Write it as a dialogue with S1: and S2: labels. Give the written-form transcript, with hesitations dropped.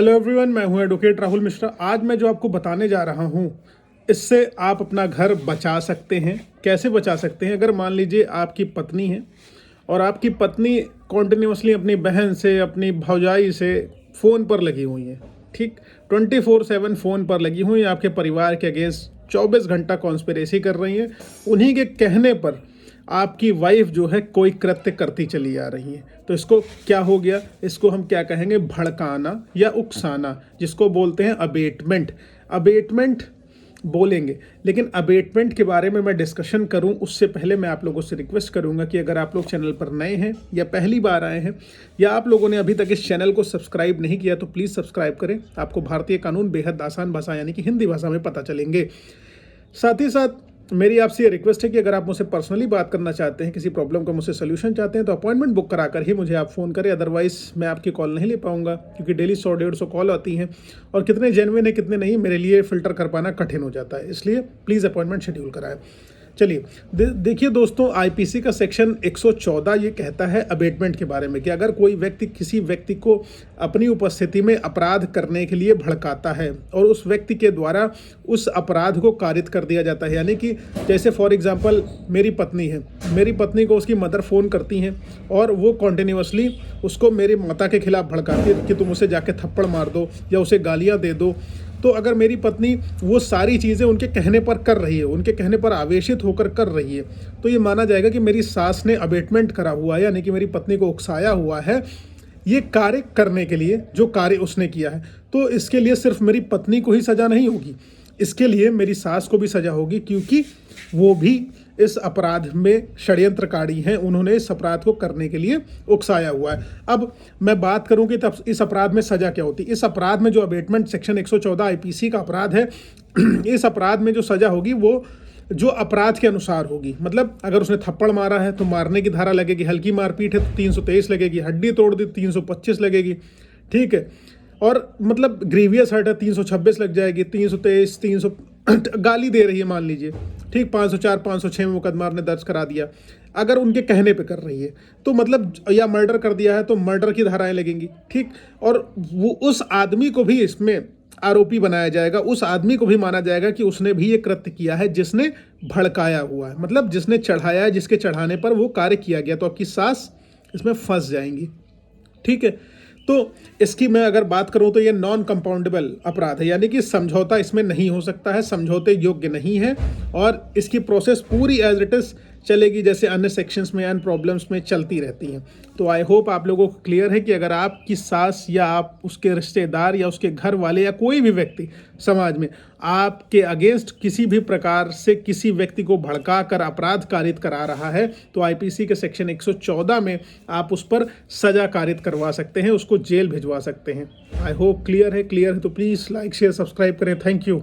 S1: Hello everyone, मैं हूं advocate Rahul Mishra. आज मैं जो आपको बताने जा रहा हूं, इससे आप अपना घर बचा सकते हैं। कैसे बचा सकते हैं? अगर मान लीजिए आपकी पत्नी है और आपकी पत्नी कॉन्टिन्यूसली अपनी बहन से, अपनी भौजाई से फ़ोन पर लगी हुई है, ठीक, 24/7 फ़ोन पर लगी हुई है, आपके परिवार के अगेंस्ट 24 घंटा कॉन्स्पिरेसी कर रही हैं। उन्हीं के कहने पर आपकी वाइफ जो है कोई कृत्य करती चली आ रही है, तो इसको क्या हो गया? इसको हम क्या कहेंगे? भड़काना या उकसाना, जिसको बोलते हैं अबेटमेंट। अबेटमेंट बोलेंगे, लेकिन अबेटमेंट के बारे में मैं डिस्कशन करूं उससे पहले मैं आप लोगों से रिक्वेस्ट करूंगा कि अगर आप लोग चैनल पर नए हैं या पहली बार आए हैं या आप लोगों ने अभी तक इस चैनल को सब्सक्राइब नहीं किया तो प्लीज़ सब्सक्राइब करें। आपको भारतीय कानून बेहद आसान भाषा यानी कि हिंदी भाषा में पता चलेंगे। साथ ही साथ मेरी आपसे ये रिक्वेस्ट है कि अगर आप मुझसे पर्सनली बात करना चाहते हैं, किसी प्रॉब्लम का मुझसे सोल्यूशन चाहते हैं, तो अपॉइंटमेंट बुक कराकर ही मुझे आप फ़ोन करें। अदरवाइज़ मैं आपकी कॉल नहीं ले पाऊंगा, क्योंकि डेली 100-150 कॉल आती हैं और कितने जेन्युइन है कितने नहीं मेरे लिए फ़िल्टर कर पाना कठिन हो जाता है। इसलिए प्लीज़ अपॉइंटमेंट शेड्यूल कराएं। चलिए देखिए दोस्तों, आईपीसी का सेक्शन 114 ये कहता है अबेटमेंट के बारे में कि अगर कोई व्यक्ति किसी व्यक्ति को अपनी उपस्थिति में अपराध करने के लिए भड़काता है और उस व्यक्ति के द्वारा उस अपराध को कारित कर दिया जाता है, यानी कि जैसे फॉर एग्जांपल मेरी पत्नी है, मेरी पत्नी को उसकी मदर फ़ोन करती हैं और वो कॉन्टिन्यूसली उसको मेरी माता के खिलाफ भड़काती है कि तुम उसे जाके थप्पड़ मार दो या उसे गालियाँ दे दो। तो अगर मेरी पत्नी वो सारी चीज़ें उनके कहने पर कर रही है, उनके कहने पर आवेशित होकर कर रही है, तो ये माना जाएगा कि मेरी सास ने अबेटमेंट करा हुआ है, यानी कि मेरी पत्नी को उकसाया हुआ है ये कार्य करने के लिए, जो कार्य उसने किया है। तो इसके लिए सिर्फ मेरी पत्नी को ही सज़ा नहीं होगी, इसके लिए मेरी सास को भी सज़ा होगी, क्योंकि वो भी इस अपराध में षड्यंत्रकारी हैं। उन्होंने इस अपराध को करने के लिए उकसाया हुआ है। अब मैं बात करूं कि तब इस अपराध में सज़ा क्या होती है। इस अपराध में जो अबेटमेंट सेक्शन 114 आईपीसी का अपराध है, इस अपराध में जो सज़ा होगी वो जो अपराध के अनुसार होगी। मतलब अगर उसने थप्पड़ मारा है तो मारने की धारा लगेगी, हल्की मारपीट है तो 323 लगेगी, हड्डी तोड़ दी 325 लगेगी, ठीक है। और मतलब ग्रीवियस हर्ट है 326 लग जाएगी, 323, 300 गाली दे रही है मान लीजिए, ठीक, 504, 506 में मुकदमा आपने दर्ज करा दिया। अगर उनके कहने पे कर रही है तो मतलब, या मर्डर कर दिया है तो मर्डर की धाराएं लगेंगी, ठीक। और वो उस आदमी को भी इसमें आरोपी बनाया जाएगा, उस आदमी को भी माना जाएगा कि उसने भी ये कृत्य किया है जिसने भड़काया हुआ है, मतलब जिसने चढ़ाया है, जिसके चढ़ाने पर वो कार्य किया गया। तो आपकी सास इसमें फंस जाएंगी, ठीक है। तो इसकी मैं अगर बात करूं तो ये नॉन कंपाउंडेबल अपराध है, यानी कि समझौता इसमें नहीं हो सकता है, समझौते योग्य नहीं है और इसकी प्रोसेस पूरी एज इट इज चलेगी जैसे अन्य सेक्शंस में, अन्य प्रॉब्लम्स में चलती रहती हैं। तो आई होप आप लोगों को क्लियर है कि अगर आपकी सास या आप उसके रिश्तेदार या उसके घर वाले या कोई भी व्यक्ति समाज में आपके अगेंस्ट किसी भी प्रकार से किसी व्यक्ति को भड़का कर अपराध कारित करा रहा है, तो आईपीसी के सेक्शन 114 में आप उस पर सजा कारित करवा सकते हैं, उसको जेल भिजवा सकते हैं। आई होप क्लियर है। क्लियर है तो प्लीज़ लाइक शेयर सब्सक्राइब करें। Thank you.